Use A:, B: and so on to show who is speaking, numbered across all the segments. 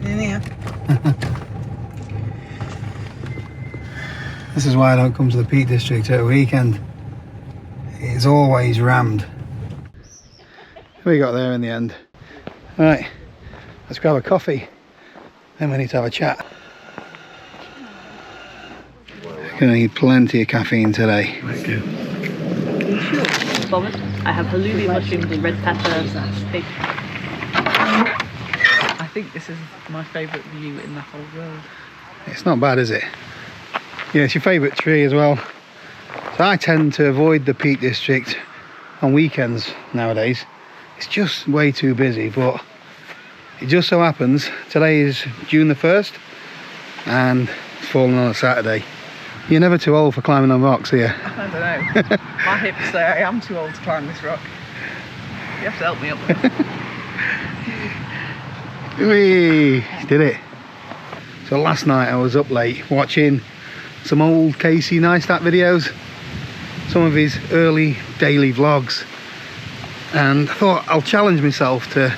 A: getting in here.
B: This is why I don't come to the Peak District at a weekend. It's always rammed. We got there in the end. Right, let's grab a coffee. Then we need to have a chat. Gonna need plenty of caffeine today.
C: Thank you. Sure. Bothered. I have halloumi, mushrooms, red pepper, steak. I think this is my favourite view in the whole world.
B: It's not bad, is it? Yeah, it's your favourite tree as well. So I tend to avoid the Peak District on weekends nowadays. It's just way too busy, but it just so happens today is June the 1st and it's falling on a Saturday. You're never too old for climbing on rocks, are you?
C: I don't know. My hips say I am too old to climb this rock. You have to help me up.
B: Whee! Did it. So last night I was up late watching some old Casey Neistat videos, some of his early daily vlogs, and I thought I'll challenge myself to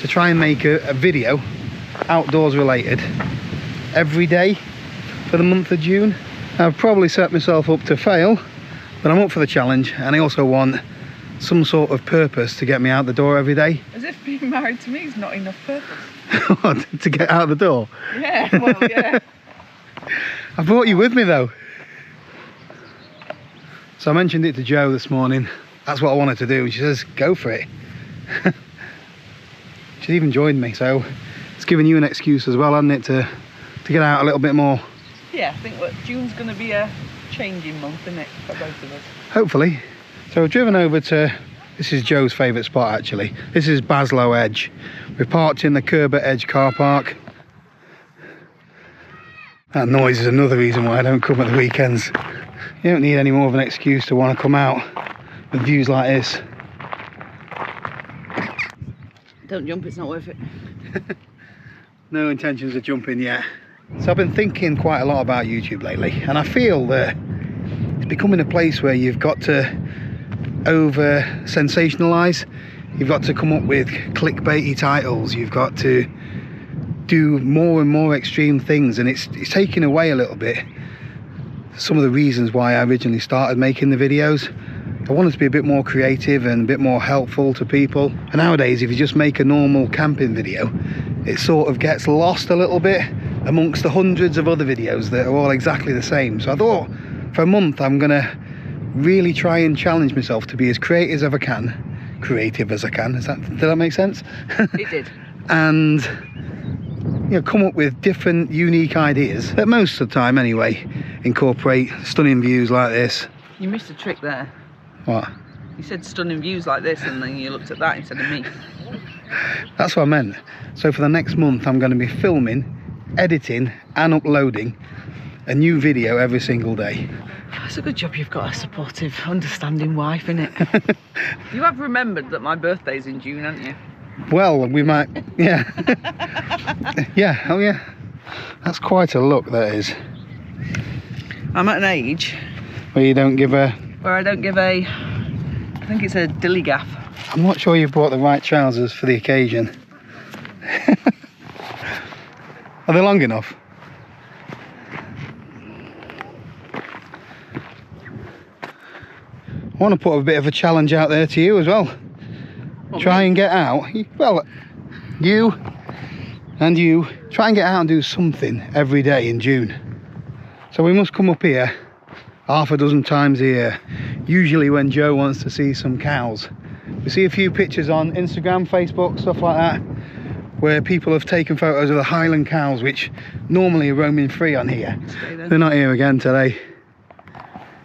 B: try and make a video outdoors related every day for the month of June. I've probably set myself up to fail, but I'm up for the challenge, and I also want some sort of purpose to get me out the door every day.
C: As if being married to me is not enough purpose.
B: What, to get out the door?
C: Yeah, well, yeah.
B: I brought you with me though. So I mentioned it to Jo this morning. That's what I wanted to do, and she says, go for it. She's even joined me, so it's giving you an excuse as well, hasn't it, to get out a little bit more.
C: Yeah, I think that June's going to be a changing month, isn't it, for both of us?
B: Hopefully. So I've driven over to, this is Joe's favourite spot actually. This is Baslow Edge. We've parked in the Kerber Edge car park. That noise is another reason why I don't come at the weekends. You don't need any more of an excuse to want to come out with views like this.
C: Don't jump, it's not worth it.
B: No intentions of jumping yet. So I've been thinking quite a lot about YouTube lately, and I feel that it's becoming a place where you've got to over sensationalize. You've got to come up with clickbaity titles. You've got to do more and more extreme things, and it's taking away a little bit some of the reasons why I originally started making the videos. I wanted to be a bit more creative and a bit more helpful to people. And nowadays, if you just make a normal camping video, it sort of gets lost a little bit amongst the hundreds of other videos that are all exactly the same. So I thought for a month I'm gonna really try and challenge myself to be as creative as I can. Did that make sense?
C: It did.
B: And you know, come up with different unique ideas that most of the time anyway incorporate stunning views like this.
C: You missed a trick there.
B: What?
C: You said stunning views like this, and then you looked at that instead of me.
B: That's what I meant. So for the next month I'm going to be filming, editing and uploading a new video every single day.
C: It's a good job you've got a supportive, understanding wife, innit? You have remembered that my birthday's in June, haven't you?
B: Well, we might, yeah. Yeah, oh yeah. That's quite a look, that is.
C: I'm at an age
B: Where you don't give a...
C: where I don't give a, I think it's a dilly gaff.
B: I'm not sure you've bought the right trousers for the occasion. Are they long enough? I want to put a bit of a challenge out there to you as well. Try and get out, well, you and you, try and get out and do something every day in June. So we must come up here half a dozen times a year, usually when Joe wants to see some cows. We see a few pictures on Instagram, Facebook, stuff like that, where people have taken photos of the Highland cows, which normally are roaming free on here. They're not here again today.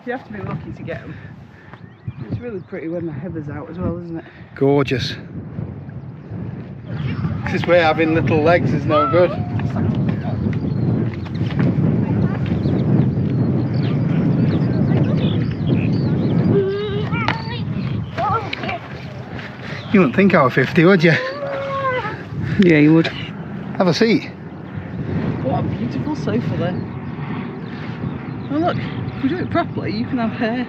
C: You have to be lucky to get them. It's really pretty when the heather's out as well, isn't it?
B: Gorgeous. This is where having little legs is no good. You wouldn't think I was 50, would you?
C: Yeah, you would.
B: Have a seat.
C: What a beautiful sofa there. Oh look, if we do it properly, you can have hair.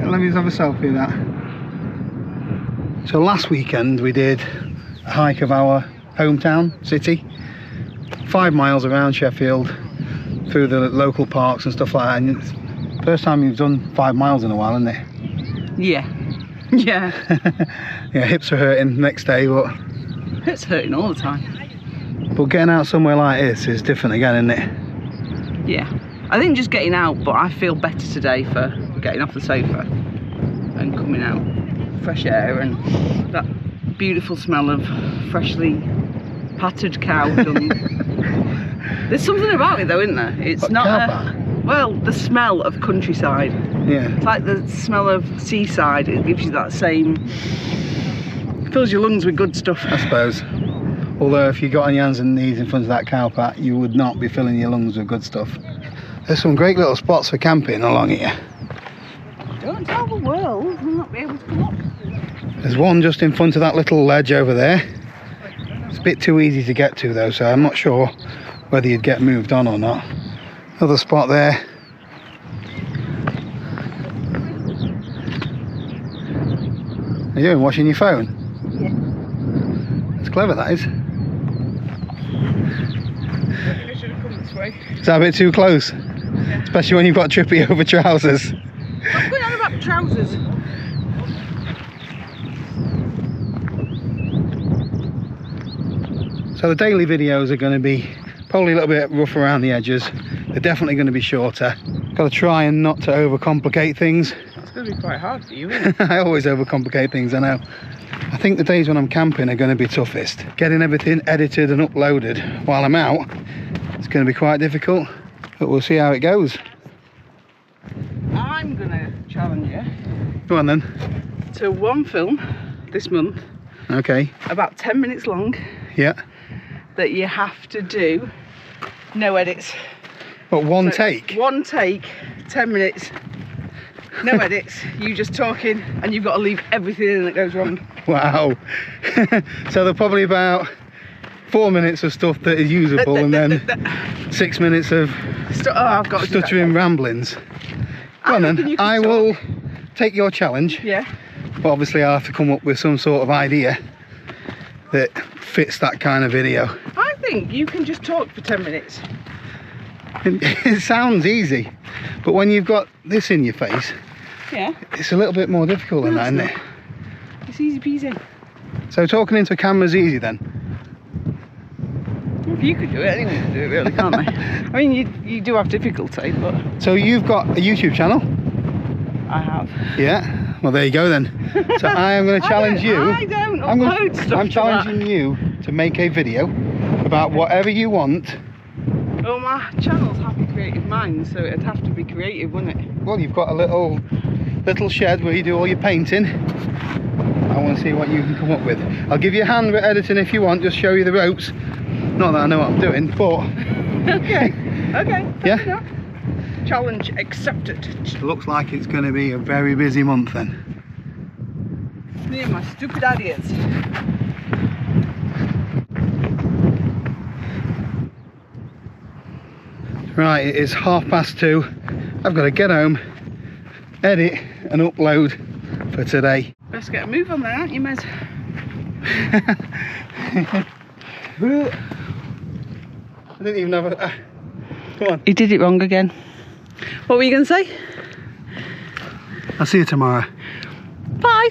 B: Let me just have a selfie of that. So last weekend we did a hike of our hometown, city. 5 miles around Sheffield, through the local parks and stuff like that. And it's the first time you've done 5 miles in a while, isn't it?
C: Yeah. Yeah.
B: Yeah, hips are hurting the next day, but...
C: It's hurting all the time.
B: But getting out somewhere like this is different again, isn't it?
C: Yeah. I think just getting out, but I feel better today for getting off the sofa and coming out. Fresh air and that beautiful smell of freshly pattered cow dung. There's something about it though, isn't there? It's
B: what,
C: not
B: well,
C: the smell of countryside.
B: Yeah.
C: It's like the smell of seaside. It gives you that same, fills your lungs with good stuff.
B: I suppose. Although if you got on your hands and knees in front of that cow pat, you would not be filling your lungs with good stuff. There's some great little spots for camping along here.
C: Don't tell the world, we'll not be able to come up.
B: There's one just in front of that little ledge over there. It's a bit too easy to get to though, so I'm not sure whether you'd get moved on or not. Another spot there. Are you doing? Watching your phone?
C: Yeah.
B: It's clever, that is.
C: I should have come this way.
B: Is that a bit too close?
C: Yeah.
B: Especially when you've got trippy over trousers.
C: What's going on about the trousers?
B: So the daily videos are going to be probably a little bit rough around the edges. They're definitely going to be shorter. Got to try and not to overcomplicate things.
C: That's going to be quite hard for you, isn't it?
B: I always overcomplicate things, I know. I think the days when I'm camping are going to be toughest. Getting everything edited and uploaded while I'm out, it's going to be quite difficult, but we'll see how it goes.
C: I'm going to challenge you
B: Go on then.
C: to one film this month,
B: Okay.
C: about 10 minutes long,
B: Yeah.
C: that you have to do no edits.
B: But one
C: So,
B: take?
C: One take, 10 minutes, no edits, you just talking, and you've got to leave everything in that goes wrong.
B: Wow. So they're probably about 4 minutes of stuff that is usable and then 6 minutes of
C: I've got to do that.
B: stuttering ramblings. Go on
C: reckon
B: then.
C: you can
B: I
C: talk.
B: will take your challenge,
C: Yeah.
B: but obviously I'll have to come up with some sort of idea that fits that kind of video.
C: I think you can just talk for 10 minutes.
B: It sounds easy, but when you've got this in your face,
C: Yeah.
B: it's a little bit more difficult than
C: No,
B: that, isn't
C: it's
B: it?
C: It's easy peasy.
B: So talking into a camera's easy then?
C: If you could do it, anyone can do it really, can't they? I mean, you do have difficulty, but...
B: So you've got a YouTube channel?
C: I have.
B: Yeah? Well, there you go then. So I am going to challenge you.
C: I don't upload stuff
B: I'm
C: to
B: challenging you to make a video about whatever you want.
C: that. Well, my channel's Happy Creative Minds, so it'd have to be creative, wouldn't it?
B: Well, you've got a little shed where you do all your painting. I want to see what you can come up with. I'll give you a hand with editing if you want, just show you the ropes. Not that I know what I'm doing, but...
C: Okay, okay.
B: Yeah?
C: Enough. Challenge accepted.
B: It looks like it's going to be a very busy month then.
C: Me and my stupid ideas.
B: Right, it is 2:30. I've got to get home, edit and upload for today.
C: Best get a move on there, aren't you, Mez?
B: I didn't even have a... come on.
C: You did it wrong again. What were you going to say?
B: I'll see you tomorrow.
C: Bye.